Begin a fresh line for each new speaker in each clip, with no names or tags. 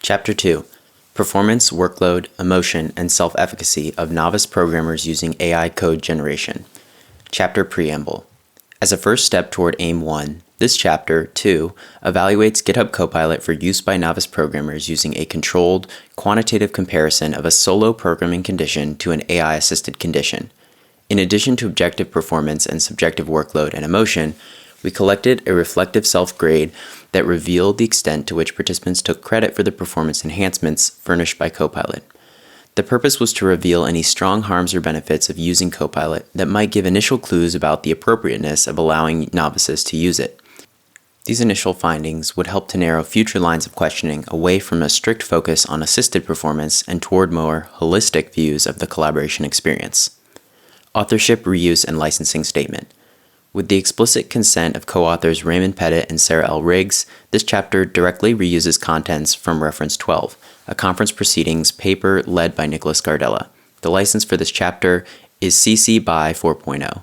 Chapter 2: Performance, Workload, Emotion, and Self-Efficacy of Novice Programmers Using AI Code Generation. Chapter Preamble. As a first step toward AIM 1, this Chapter 2 evaluates GitHub Copilot for use by novice programmers using a controlled, quantitative comparison of a solo programming condition to an AI-assisted condition. In addition to objective performance and subjective workload and emotion, we collected a reflective self-grade that revealed the extent to which participants took credit for the performance enhancements furnished by Copilot. The purpose was to reveal any strong harms or benefits of using Copilot that might give initial clues about the appropriateness of allowing novices to use it. These initial findings would help to narrow future lines of questioning away from a strict focus on assisted performance and toward more holistic views of the collaboration experience. Authorship, reuse, and licensing statement. With the explicit consent of co-authors Raymond Pettit and Sarah L. Riggs, this chapter directly reuses contents from Reference 12, a conference proceedings paper led by Nicholas Gardella. The license for this chapter is CC BY 4.0.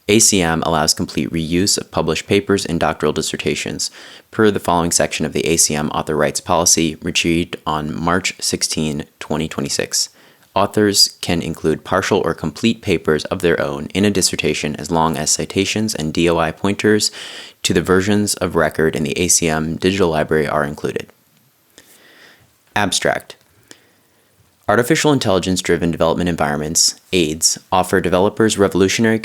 ACM allows complete reuse of published papers in doctoral dissertations, per the following section of the ACM Author Rights Policy, retrieved on March 16, 2026. Authors can include partial or complete papers of their own in a dissertation as long as citations and DOI pointers to the versions of record in the ACM digital library are included. Abstract. Artificial intelligence-driven development environments, AIDs, offer developers revolutionary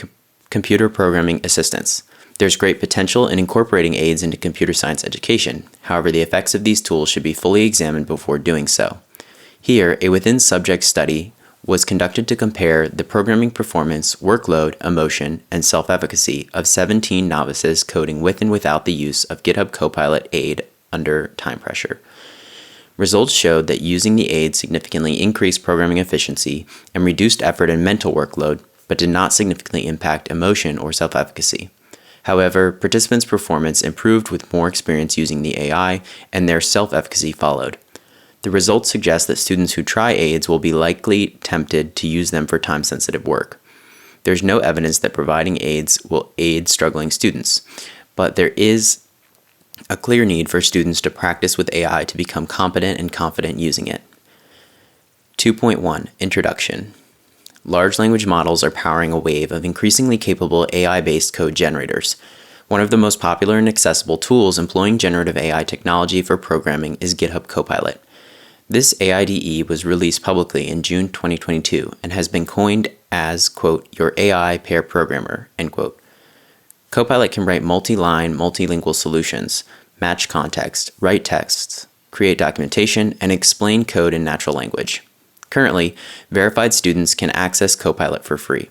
computer programming assistance. There's great potential in incorporating AIDs into computer science education. However, the effects of these tools should be fully examined before doing so. Here, a within-subject study was conducted to compare the programming performance, workload, emotion, and self-efficacy of 17 novices coding with and without the use of GitHub Copilot aid under time pressure. Results showed that using the aid significantly increased programming efficiency and reduced effort and mental workload, but did not significantly impact emotion or self-efficacy. However, participants' performance improved with more experience using the AI, and their self-efficacy followed. The results suggest that students who try aids will be likely tempted to use them for time-sensitive work. There's no evidence that providing aids will aid struggling students, but there is a clear need for students to practice with AI to become competent and confident using it. 2.1 Introduction. Large language models are powering a wave of increasingly capable AI-based code generators. One of the most popular and accessible tools employing generative AI technology for programming is GitHub Copilot. This AIDE was released publicly in June 2022 and has been coined as, quote, your AI pair programmer, end quote. Copilot can write multi-line, multilingual solutions, match context, write texts, create documentation, and explain code in natural language. Currently, verified students can access Copilot for free.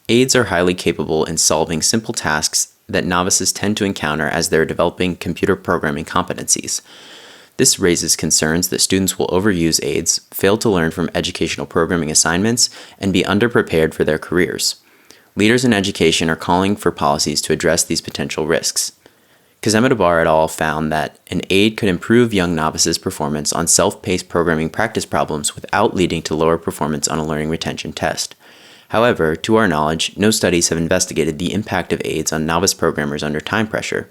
Aids are highly capable in solving simple tasks that novices tend to encounter as they're developing computer programming competencies. This raises concerns that students will overuse aids, fail to learn from educational programming assignments, and be underprepared for their careers. Leaders in education are calling for policies to address these potential risks. Kazemadabar et al. Found that an aid could improve young novices' performance on self-paced programming practice problems without leading to lower performance on a learning retention test. However, to our knowledge, no studies have investigated the impact of aids on novice programmers under time pressure.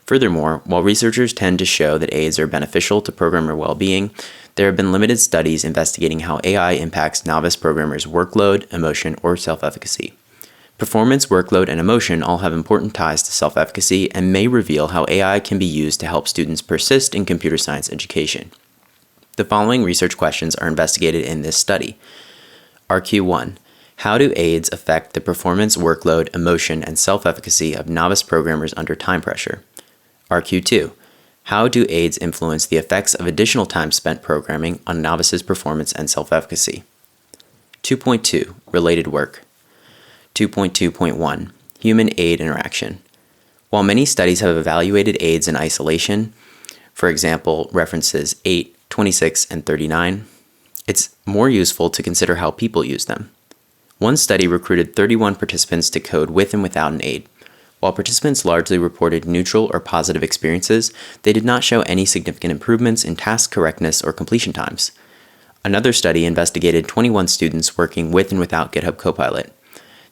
Furthermore, while researchers tend to show that aids are beneficial to programmer well-being, there have been limited studies investigating how AI impacts novice programmers' workload, emotion, or self-efficacy. Performance, workload, and emotion all have important ties to self-efficacy and may reveal how AI can be used to help students persist in computer science education. The following research questions are investigated in this study. RQ1. How do aids affect the performance, workload, emotion, and self-efficacy of novice programmers under time pressure? RQ2. How do aids influence the effects of additional time spent programming on novices' performance and self-efficacy? 2.2 Related work. 2.2.1 Human-aid interaction. While many studies have evaluated aids in isolation, for example, references 8, 26, and 39, it's more useful to consider how people use them. One study recruited 31 participants to code with and without an aid. While participants largely reported neutral or positive experiences, they did not show any significant improvements in task correctness or completion times. Another study investigated 21 students working with and without GitHub Copilot.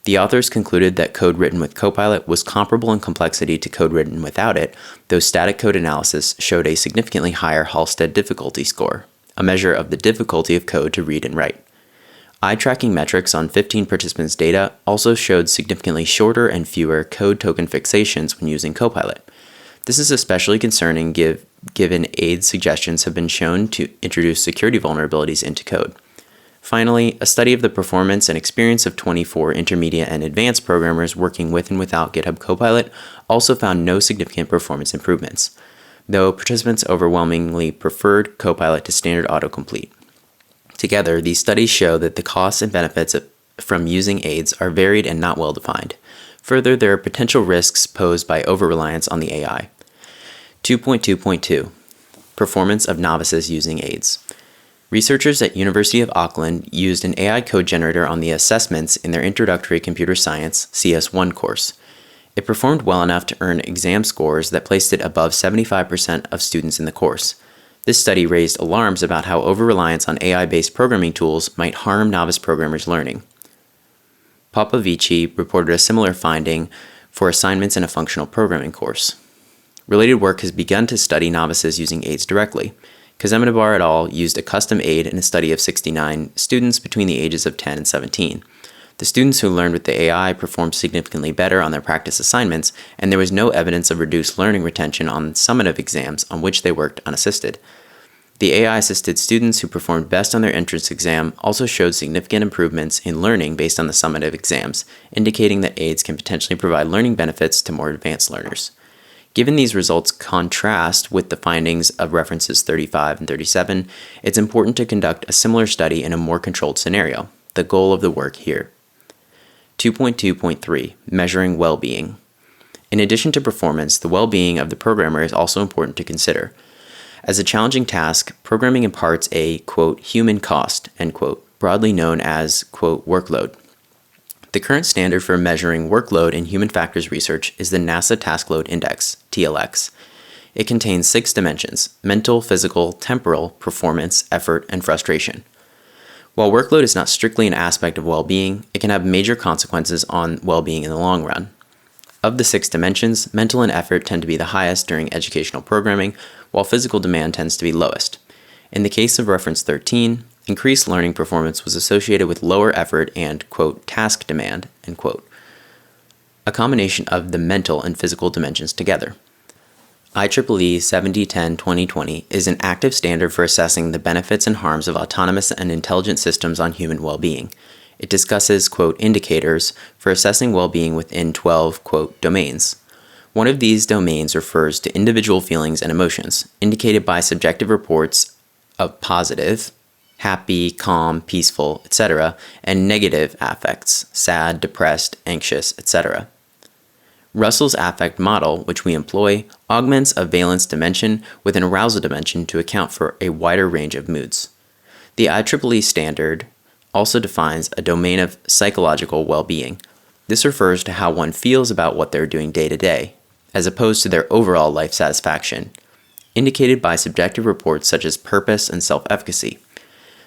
The authors concluded that code written with Copilot was comparable in complexity to code written without it, though static code analysis showed a significantly higher Halstead difficulty score, a measure of the difficulty of code to read and write. Eye tracking metrics on 15 participants' data also showed significantly shorter and fewer code token fixations when using Copilot. This is especially concerning given AIDS suggestions have been shown to introduce security vulnerabilities into code. Finally, a study of the performance and experience of 24 intermediate and advanced programmers working with and without GitHub Copilot also found no significant performance improvements, though participants overwhelmingly preferred Copilot to standard autocomplete. Together, these studies show that the costs and benefits from using aids are varied and not well defined. Further, there are potential risks posed by over-reliance on the AI. 2.2.2 Performance of novices using aids. Researchers at University of Auckland used an AI code generator on the assessments in their Introductory Computer Science CS1 course. It performed well enough to earn exam scores that placed it above 75% of students in the course. This study raised alarms about how over-reliance on AI-based programming tools might harm novice programmers' learning. Popovici reported a similar finding for assignments in a functional programming course. Related work has begun to study novices using aids directly. Kazeminabar et al. Used a custom aid in a study of 69 students between the ages of 10 and 17. The students who learned with the AI performed significantly better on their practice assignments, and there was no evidence of reduced learning retention on summative exams on which they worked unassisted. The AI-assisted students who performed best on their entrance exam also showed significant improvements in learning based on the summative exams, indicating that aids can potentially provide learning benefits to more advanced learners. Given these results contrast with the findings of references 35 and 37, it's important to conduct a similar study in a more controlled scenario, the goal of the work here. 2.2.3 Measuring Well-Being. In addition to performance, the well-being of the programmer is also important to consider. As a challenging task, programming imparts a, quote, human cost, end quote, broadly known as, quote, workload. The current standard for measuring workload in human factors research is the NASA Task Load Index, TLX. It contains 6 dimensions: mental, physical, temporal, performance, effort, and frustration. While workload is not strictly an aspect of well-being, it can have major consequences on well-being in the long run. Of the 6 dimensions, mental and effort tend to be the highest during educational programming, while physical demand tends to be lowest. In the case of reference 13, increased learning performance was associated with lower effort and, quote, task demand, end quote, a combination of the mental and physical dimensions together. IEEE 7010-2020 is an active standard for assessing the benefits and harms of autonomous and intelligent systems on human well-being. It discusses, quote, indicators for assessing well-being within 12, quote, domains. One of these domains refers to individual feelings and emotions, indicated by subjective reports of positive, happy, calm, peaceful, etc., and negative affects, sad, depressed, anxious, etc. Russell's affect model, which we employ, augments a valence dimension with an arousal dimension to account for a wider range of moods. The IEEE standard also defines a domain of psychological well-being. This refers to how one feels about what they're doing day to day, as opposed to their overall life satisfaction, indicated by subjective reports such as purpose and self-efficacy.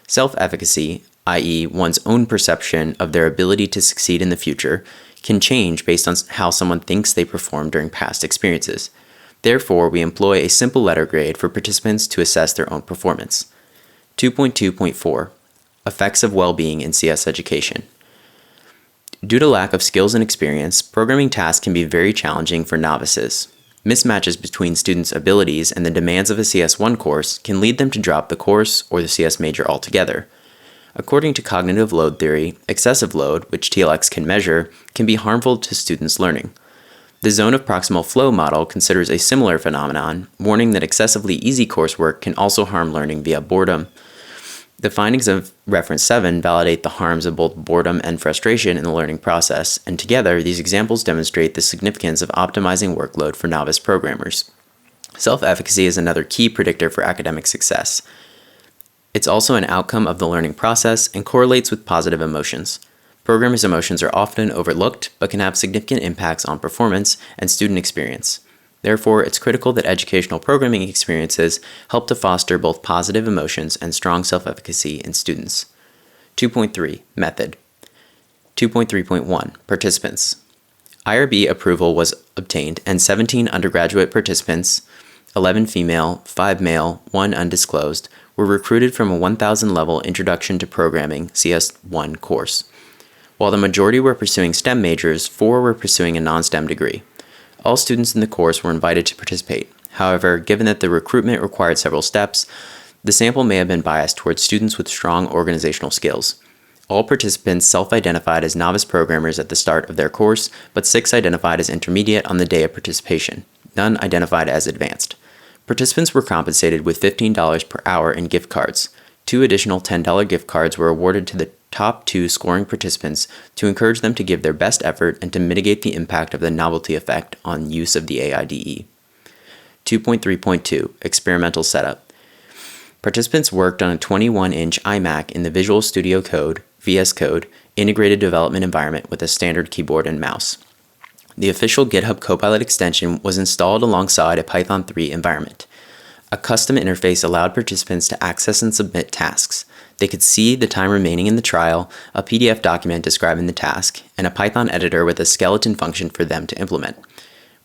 Self-efficacy, i.e., one's own perception of their ability to succeed in the future, can change based on how someone thinks they performed during past experiences. Therefore, we employ a simple letter grade for participants to assess their own performance. 2.2.4 Effects of Well-Being in CS Education. Due to lack of skills and experience, programming tasks can be very challenging for novices. Mismatches between students' abilities and the demands of a CS1 course can lead them to drop the course or the CS major altogether. According to cognitive load theory, excessive load, which TLX can measure, can be harmful to students' learning. The zone of proximal flow model considers a similar phenomenon, warning that excessively easy coursework can also harm learning via boredom. The findings of reference 7 validate the harms of both boredom and frustration in the learning process, and together these examples demonstrate the significance of optimizing workload for novice programmers. Self-efficacy is another key predictor for academic success. It's also an outcome of the learning process and correlates with positive emotions. Programmers' emotions are often overlooked, but can have significant impacts on performance and student experience. Therefore, it's critical that educational programming experiences help to foster both positive emotions and strong self-efficacy in students. 2.3 Method. 2.3.1 Participants. IRB approval was obtained, and 17 undergraduate participants, 11 female, 5 male, 1 undisclosed, were recruited from a 1,000-level Introduction to Programming CS1 course. While the majority were pursuing STEM majors, 4 were pursuing a non-STEM degree. All students in the course were invited to participate. However, given that the recruitment required several steps, the sample may have been biased towards students with strong organizational skills. All participants self-identified as novice programmers at the start of their course, but 6 identified as intermediate on the day of participation. None identified as advanced. Participants were compensated with $15 per hour in gift cards. 2 additional $10 gift cards were awarded to the top 2 scoring participants to encourage them to give their best effort and to mitigate the impact of the novelty effect on use of the AIDE. 2.3.2 Experimental Setup. Participants worked on a 21-inch iMac in the Visual Studio Code (VS Code) integrated development environment with a standard keyboard and mouse. The official GitHub Copilot extension was installed alongside a Python 3 environment. A custom interface allowed participants to access and submit tasks. They could see the time remaining in the trial, a PDF document describing the task, and a Python editor with a skeleton function for them to implement.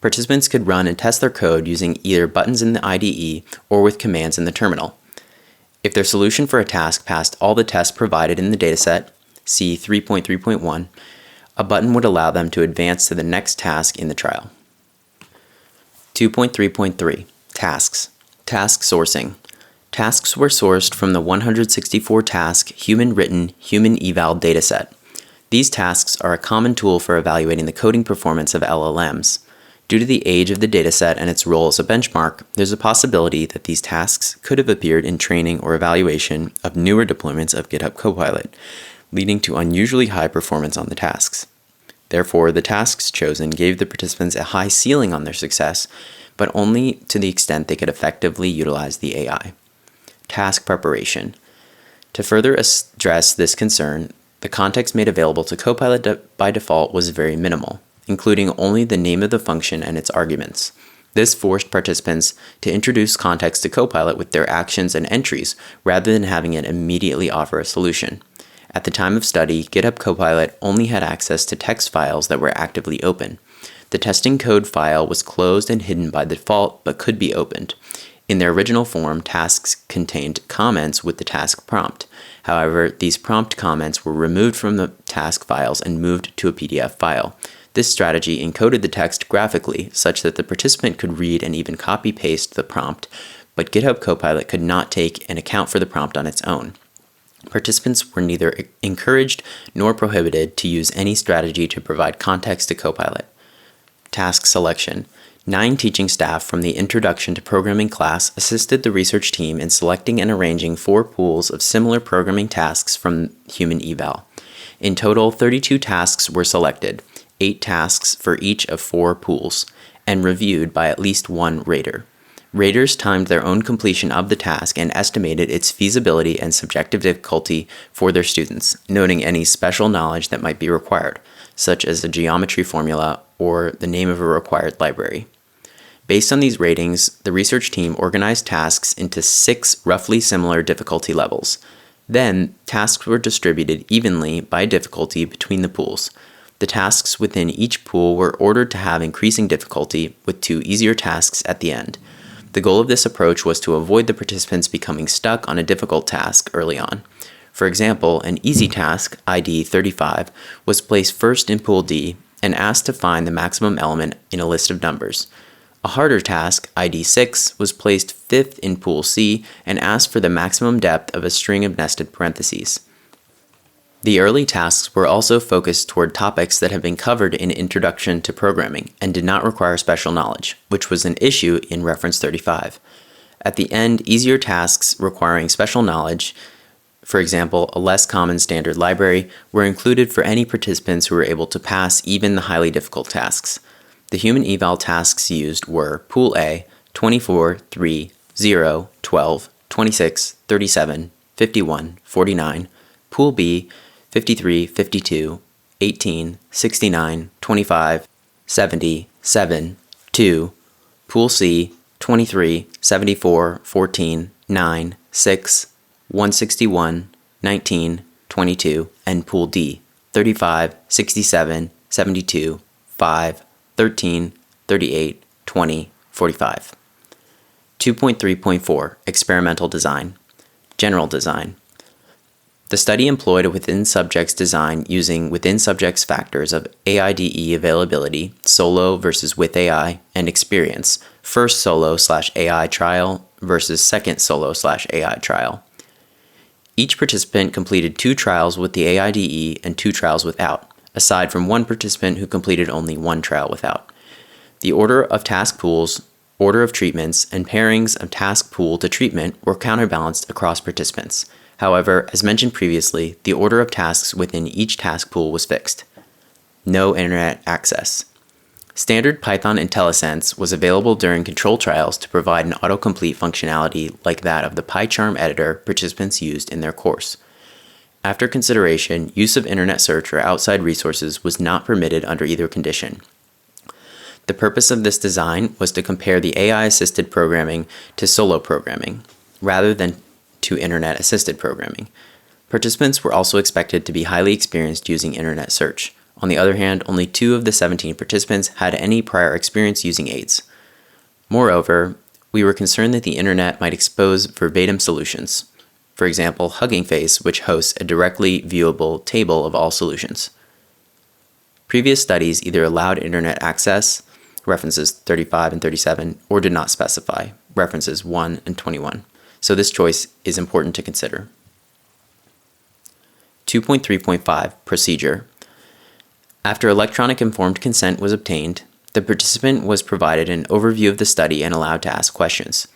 Participants could run and test their code using either buttons in the IDE or with commands in the terminal. If their solution for a task passed all the tests provided in the dataset, see 3.3.1, a button would allow them to advance to the next task in the trial. 2.3.3 Tasks. Task sourcing. Tasks were sourced from the 164-task human-written, human-eval dataset. These tasks are a common tool for evaluating the coding performance of LLMs. Due to the age of the dataset and its role as a benchmark, there's a possibility that these tasks could have appeared in training or evaluation of newer deployments of GitHub Copilot, leading to unusually high performance on the tasks. Therefore, the tasks chosen gave the participants a high ceiling on their success, but only to the extent they could effectively utilize the AI. Task preparation. To further address this concern, the context made available to Copilot by default was very minimal, including only the name of the function and its arguments. This forced participants to introduce context to Copilot with their actions and entries rather than having it immediately offer a solution. At the time of study, GitHub Copilot only had access to text files that were actively open. The testing code file was closed and hidden by default but could be opened. In their original form, tasks contained comments with the task prompt. However, these prompt comments were removed from the task files and moved to a PDF file. This strategy encoded the text graphically such that the participant could read and even copy-paste the prompt, but GitHub Copilot could not take and account for the prompt on its own. Participants were neither encouraged nor prohibited to use any strategy to provide context to Copilot. Task selection. 9 teaching staff from the Introduction to Programming class assisted the research team in selecting and arranging 4 pools of similar programming tasks from human eval. In total, 32 tasks were selected, 8 tasks for each of 4 pools, and reviewed by at least 1 rater. Raters timed their own completion of the task and estimated its feasibility and subjective difficulty for their students, noting any special knowledge that might be required, such as a geometry formula or the name of a required library. Based on these ratings, the research team organized tasks into 6 roughly similar difficulty levels. Then, tasks were distributed evenly by difficulty between the pools. The tasks within each pool were ordered to have increasing difficulty, with 2 easier tasks at the end. The goal of this approach was to avoid the participants becoming stuck on a difficult task early on. For example, an easy task, ID 35, was placed first in Pool D and asked to find the maximum element in a list of numbers. A harder task, ID 6, was placed 5th in Pool C and asked for the maximum depth of a string of nested parentheses. The early tasks were also focused toward topics that had been covered in Introduction to Programming and did not require special knowledge, which was an issue in Reference 35. At the end, easier tasks requiring special knowledge, for example, a less common standard library, were included for any participants who were able to pass even the highly difficult tasks. The human eval tasks used were Pool A, 24, 3, 0, 12, 26, 37, 51, 49, Pool B, 53, 52, 18, 69, 25, 70, 7, 2, Pool C, 23, 74, 14, 9, 6, 161, 19, 22, and Pool D, 35, 67, 72, 5, 13, 38, 20, 45. 2.3.4 Experimental Design. General Design. The study employed a within-subjects design using within-subjects factors of AIDE availability, solo versus with AI, and experience, first solo/AI trial versus second solo/AI trial. Each participant completed 2 trials with the AIDE and 2 trials without, aside from one participant who completed only 1 trial without. The order of task pools, order of treatments, and pairings of task pool to treatment were counterbalanced across participants. However, as mentioned previously, the order of tasks within each task pool was fixed. No internet access. Standard Python IntelliSense was available during control trials to provide an autocomplete functionality like that of the PyCharm editor participants used in their course. After consideration, use of internet search or outside resources was not permitted under either condition. The purpose of this design was to compare the AI-assisted programming to solo programming, rather than to internet-assisted programming. Participants were also expected to be highly experienced using internet search. On the other hand, only 2 of the 17 participants had any prior experience using aids. Moreover, we were concerned that the internet might expose verbatim solutions. For example, Hugging Face, which hosts a directly viewable table of all solutions. Previous studies either allowed internet access, references 35 and 37, or did not specify, references 1 and 21. So this choice is important to consider. 2.3.5 Procedure. After electronic informed consent was obtained, the participant was provided an overview of the study and allowed to ask questions.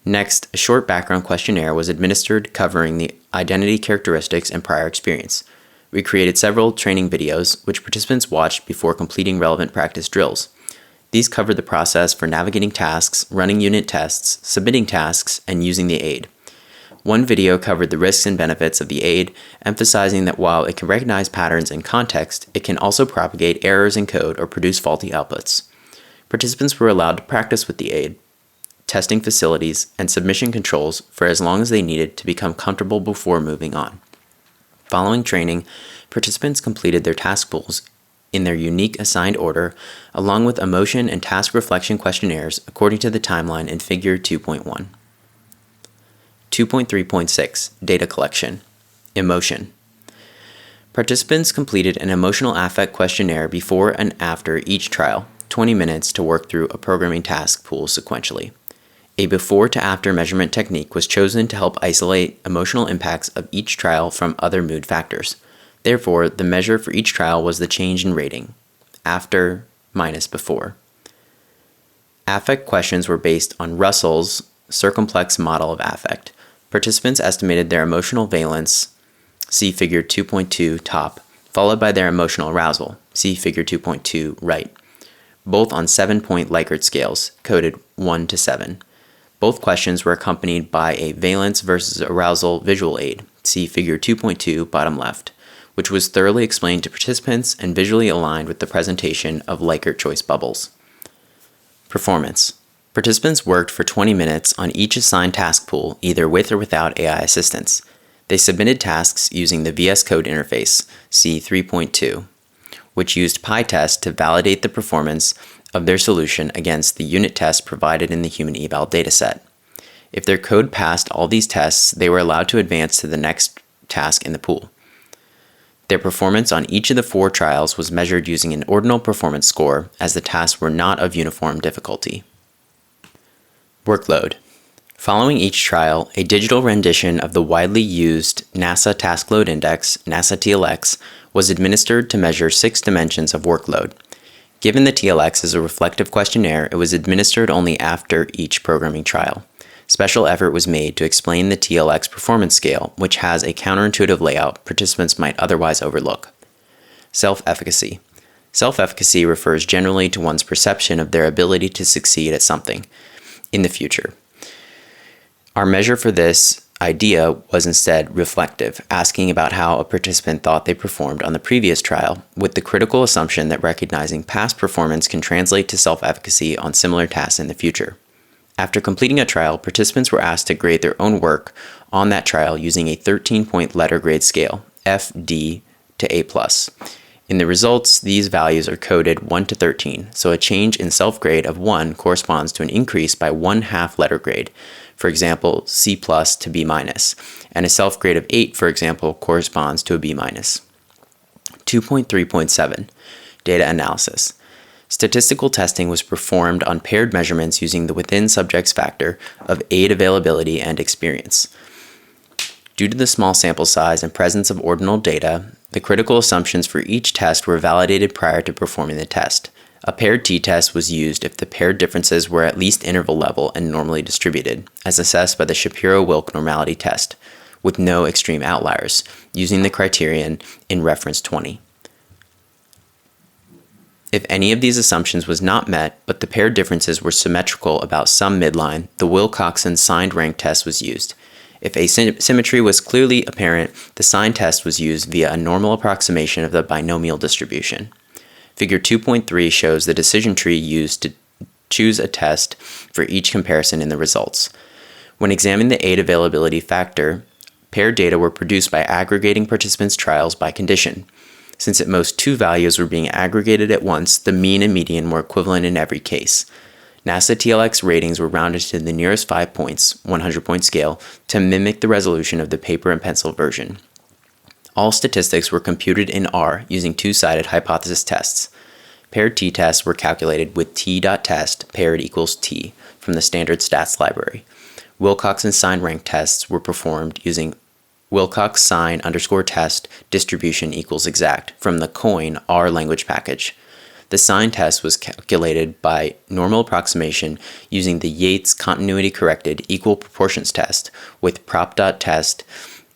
Next, a short background questionnaire was administered covering the identity characteristics and prior experience. We created several training videos, which participants watched before completing relevant practice drills. These covered the process for navigating tasks, running unit tests, submitting tasks, and using the aid. One video covered the risks and benefits of the aid, emphasizing that while it can recognize patterns in context, it can also propagate errors in code or produce faulty outputs. Participants were allowed to practice with the aid, testing facilities, and submission controls for as long as they needed to become comfortable before moving on. Following training, participants completed their task pools in their unique assigned order, along with emotion and task reflection questionnaires according to the timeline in Figure 2.1. 2.3.6 Data Collection. Emotion. Participants completed an emotional affect questionnaire before and after each trial, 20 minutes to work through a programming task pool sequentially. A before to after measurement technique was chosen to help isolate emotional impacts of each trial from other mood factors. Therefore, the measure for each trial was the change in rating, after minus before. Affect questions were based on Russell's circumplex model of affect. Participants estimated their emotional valence, see Figure 2.2 top, followed by their emotional arousal, see Figure 2.2 right, both on 7-point Likert scales, coded 1 to 7. Both questions were accompanied by a valence versus arousal visual aid, see Figure 2.2 bottom left, which was thoroughly explained to participants and visually aligned with the presentation of Likert choice bubbles. Performance. Participants worked for 20 minutes on each assigned task pool, either with or without AI assistance. They submitted tasks using the VS Code interface, see 3.2, which used PyTest to validate the performance of their solution against the unit test provided in the human eval dataset. If their code passed all these tests, they were allowed to advance to the next task in the pool. Their performance on each of the 4 trials was measured using an ordinal performance score, as the tasks were not of uniform difficulty. Workload. Following each trial, a digital rendition of the widely used NASA Task Load Index, NASA TLX, was administered to measure 6 dimensions of workload. Given the TLX is a reflective questionnaire, it was administered only after each programming trial. Special effort was made to explain the TLX performance scale, which has a counterintuitive layout participants might otherwise overlook. Self-Efficacy. Self-efficacy refers generally to one's perception of their ability to succeed at something in the future. Our measure for this idea was instead reflective, asking about how a participant thought they performed on the previous trial, with the critical assumption that recognizing past performance can translate to self-efficacy on similar tasks in the future. After completing a trial, participants were asked to grade their own work on that trial using a 13-point letter grade scale, F, D, to A+. In the results, these values are coded 1 to 13, so a change in self-grade of 1 corresponds to an increase by 1/2 letter grade, for example, C+ to B-, and a self-grade of 8, for example, corresponds to a B-. 2.3.7 Data Analysis. Statistical testing was performed on paired measurements using the within subjects factor of aid availability and experience. Due to the small sample size and presence of ordinal data, the critical assumptions for each test were validated prior to performing the test. A paired t-test was used if the paired differences were at least interval level and normally distributed, as assessed by the Shapiro-Wilk normality test, with no extreme outliers, using the criterion in reference 20. If any of these assumptions was not met, but the paired differences were symmetrical about some midline, the Wilcoxon signed rank test was used. If asymmetry was clearly apparent, the sign test was used via a normal approximation of the binomial distribution. Figure 2.3 shows the decision tree used to choose a test for each comparison in the results. When examining the aid availability factor, paired data were produced by aggregating participants' trials by condition. Since at most 2 values were being aggregated at once, the mean and median were equivalent in every case. NASA TLX ratings were rounded to the nearest 5 points, 100-point scale, to mimic the resolution of the paper and pencil version. All statistics were computed in R using two-sided hypothesis tests. Paired t-tests were calculated with t.test paired equals t from the standard stats library. Wilcoxon sign rank tests were performed using Wilcox sign _ test distribution equals exact from the COIN R language package. The sign test was calculated by normal approximation using the Yates continuity corrected equal proportions test with prop.test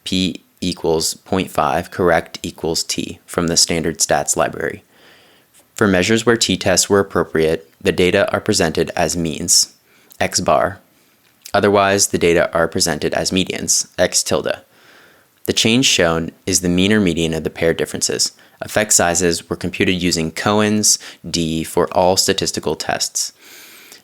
p equals 0.5 correct equals t from the standard stats library. For measures where t-tests were appropriate, the data are presented as means, x bar. Otherwise, the data are presented as medians, x tilde. The change shown is the mean or median of the paired differences. Effect sizes were computed using Cohen's d for all statistical tests.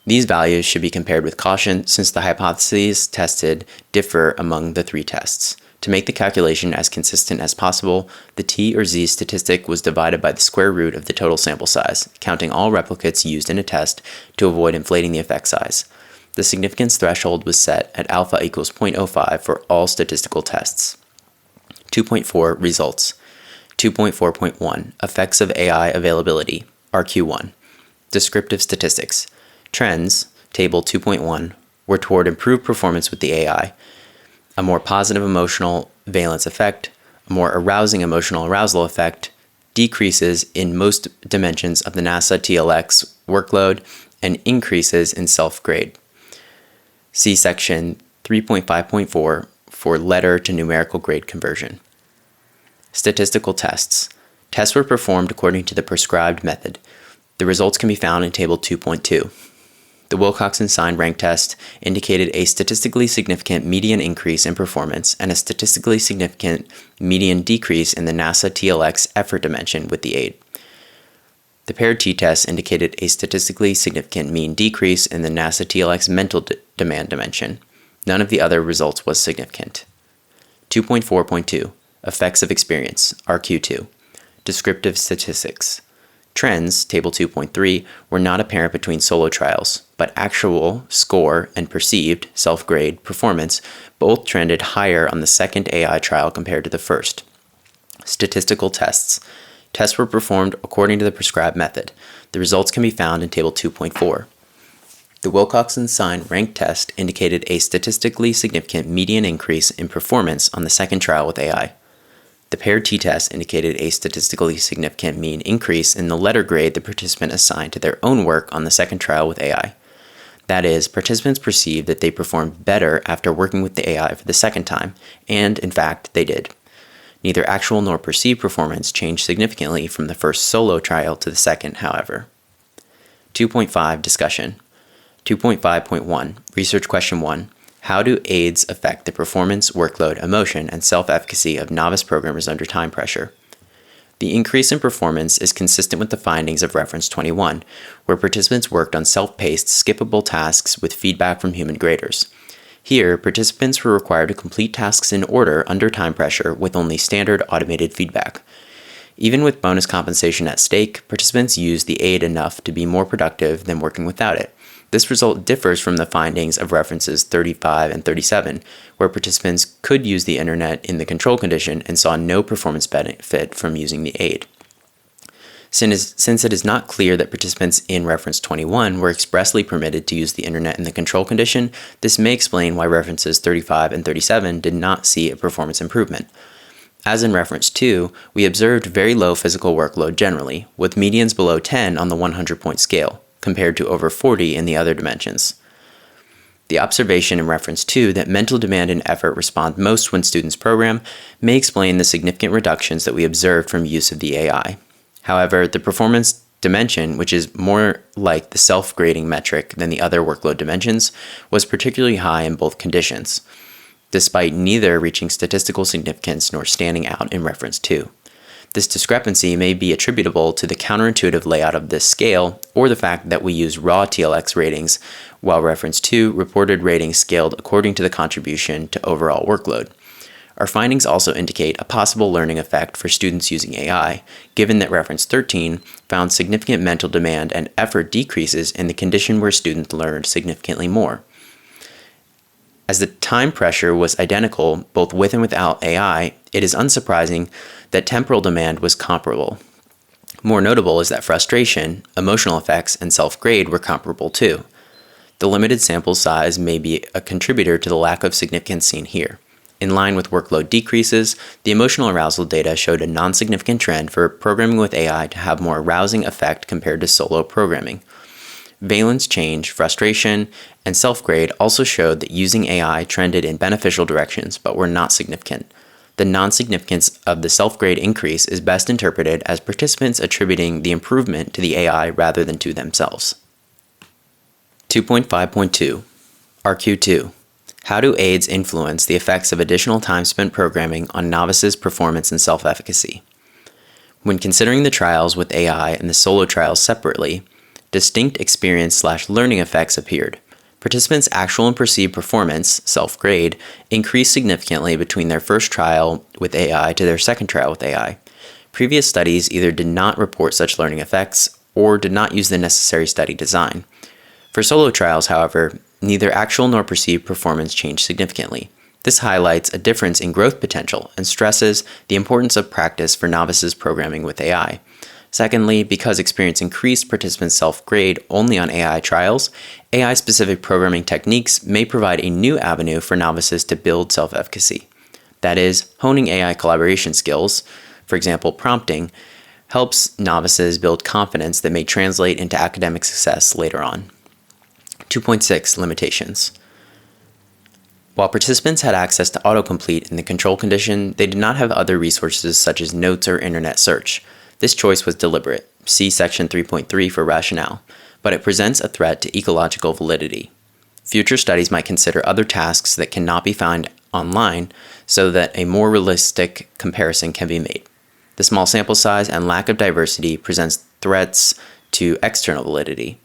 These values should be compared with caution since the hypotheses tested differ among the 3 tests. To make the calculation as consistent as possible, the t or z statistic was divided by the square root of the total sample size, counting all replicates used in a test to avoid inflating the effect size. The significance threshold was set at alpha equals 0.05 for all statistical tests. 2.4 Results. 2.4.1 Effects of AI Availability, RQ1. Descriptive Statistics. Trends, Table 2.1, were toward improved performance with the AI, a more positive emotional valence effect, a more arousing emotional arousal effect, decreases in most dimensions of the NASA TLX workload, and increases in self-grade. See section 3.5.4 for letter to numerical grade conversion. Statistical tests. Tests were performed according to the prescribed method. The results can be found in Table 2.2. The Wilcoxon sign rank test indicated a statistically significant median increase in performance and a statistically significant median decrease in the NASA TLX effort dimension with the aid. The paired t-test indicated a statistically significant mean decrease in the NASA TLX mental demand dimension. None of the other results was significant. 2.4.2 Effects of Experience, RQ2. Descriptive Statistics. Trends, Table 2.3, were not apparent between solo trials, but actual score and perceived self-grade performance both trended higher on the second AI trial compared to the first. Statistical tests. Tests were performed according to the prescribed method. The results can be found in Table 2.4. The Wilcoxon sign rank test indicated a statistically significant median increase in performance on the second trial with AI. The paired t-test indicated a statistically significant mean increase in the letter grade the participant assigned to their own work on the second trial with AI. That is, participants perceived that they performed better after working with the AI for the second time, and in fact, they did. Neither actual nor perceived performance changed significantly from the first solo trial to the second, however. 2.5 Discussion. 2.5.1 Research Question 1. How do aids affect the performance, workload, emotion, and self-efficacy of novice programmers under time pressure? The increase in performance is consistent with the findings of Reference 21, where participants worked on self-paced, skippable tasks with feedback from human graders. Here, participants were required to complete tasks in order under time pressure with only standard automated feedback. Even with bonus compensation at stake, participants used the aid enough to be more productive than working without it. This result differs from the findings of references 35 and 37, where participants could use the internet in the control condition and saw no performance benefit from using the aid. Since it is not clear that participants in reference 21 were expressly permitted to use the internet in the control condition, this may explain why references 35 and 37 did not see a performance improvement. As in reference 2, we observed very low physical workload generally, with medians below 10 on the 100-point scale, compared to over 40 in the other dimensions. The observation in reference 2 that mental demand and effort respond most when students program may explain the significant reductions that we observed from use of the AI. However, the performance dimension, which is more like the self-grading metric than the other workload dimensions, was particularly high in both conditions, despite neither reaching statistical significance nor standing out in reference 2. This discrepancy may be attributable to the counterintuitive layout of this scale or the fact that we use raw TLX ratings, while reference 2 reported ratings scaled according to the contribution to overall workload. Our findings also indicate a possible learning effect for students using AI, given that reference 13 found significant mental demand and effort decreases in the condition where students learned significantly more. As the time pressure was identical both with and without AI, it is unsurprising that temporal demand was comparable. More notable is that frustration, emotional effects, and self-grade were comparable too. The limited sample size may be a contributor to the lack of significance seen here. In line with workload decreases, the emotional arousal data showed a non-significant trend for programming with AI to have more arousing effect compared to solo programming. Valence change, frustration, and self-grade also showed that using AI trended in beneficial directions but were not significant. The non-significance of the self-grade increase is best interpreted as participants attributing the improvement to the AI rather than to themselves. 2.5.2 RQ2 How do aids influence the effects of additional time spent programming on novices' performance and self-efficacy? When considering the trials with AI and the solo trials separately, distinct experience/learning effects appeared. Participants' actual and perceived performance, self-grade, increased significantly between their first trial with AI to their second trial with AI. Previous studies either did not report such learning effects or did not use the necessary study design. For solo trials, however, neither actual nor perceived performance changed significantly. This highlights a difference in growth potential and stresses the importance of practice for novices programming with AI. Secondly, because experience increased participants' self-grade only on AI trials, AI-specific programming techniques may provide a new avenue for novices to build self-efficacy. That is, honing AI collaboration skills, for example prompting, helps novices build confidence that may translate into academic success later on. 2.6 Limitations. While participants had access to autocomplete in the control condition, they did not have other resources such as notes or internet search. This choice was deliberate. See section 3.3 for rationale, but it presents a threat to ecological validity. Future studies might consider other tasks that cannot be found online so that a more realistic comparison can be made. The small sample size and lack of diversity presents threats to external validity.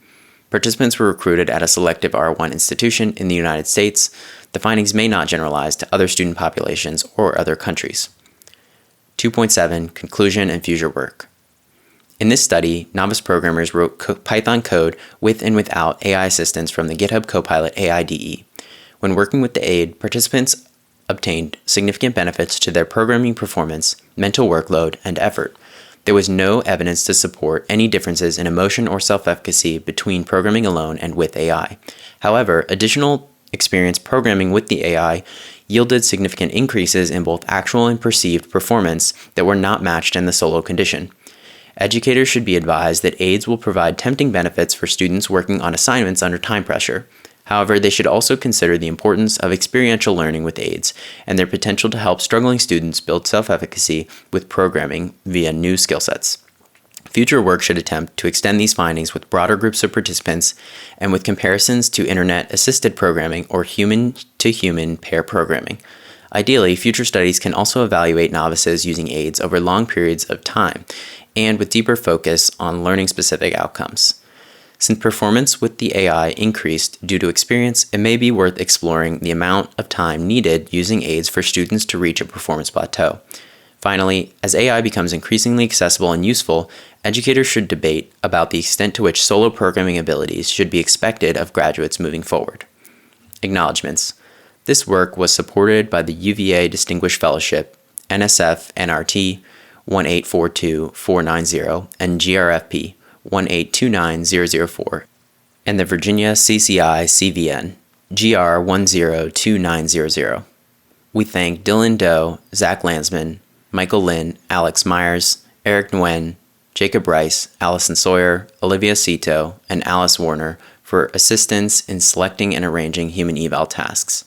Participants were recruited at a selective R1 institution in the United States. The findings may not generalize to other student populations or other countries. 2.7 Conclusion and future work. In this study, novice programmers wrote Python code with and without AI assistance from the GitHub Copilot AIDE. When working with the aid, participants obtained significant benefits to their programming performance, mental workload, and effort. There was no evidence to support any differences in emotion or self-efficacy between programming alone and with AI. However, additional experience programming with the AI yielded significant increases in both actual and perceived performance that were not matched in the solo condition. Educators should be advised that aids will provide tempting benefits for students working on assignments under time pressure. However, they should also consider the importance of experiential learning with aids and their potential to help struggling students build self-efficacy with programming via new skill sets. Future work should attempt to extend these findings with broader groups of participants and with comparisons to internet-assisted programming or human-to-human pair programming. Ideally, future studies can also evaluate novices using aids over long periods of time and with deeper focus on learning-specific outcomes. Since performance with the AI increased due to experience, it may be worth exploring the amount of time needed using aids for students to reach a performance plateau. Finally, as AI becomes increasingly accessible and useful, educators should debate about the extent to which solo programming abilities should be expected of graduates moving forward. Acknowledgements. This work was supported by the UVA Distinguished Fellowship, NSF NRT 1842490 and GRFP 1829004, and the Virginia CCI CVN GR 102900. We thank Dylan Doe, Zach Landsman, Michael Lynn, Alex Myers, Eric Nguyen, Jacob Rice, Allison Sawyer, Olivia Cito, and Alice Warner for assistance in selecting and arranging human eval tasks.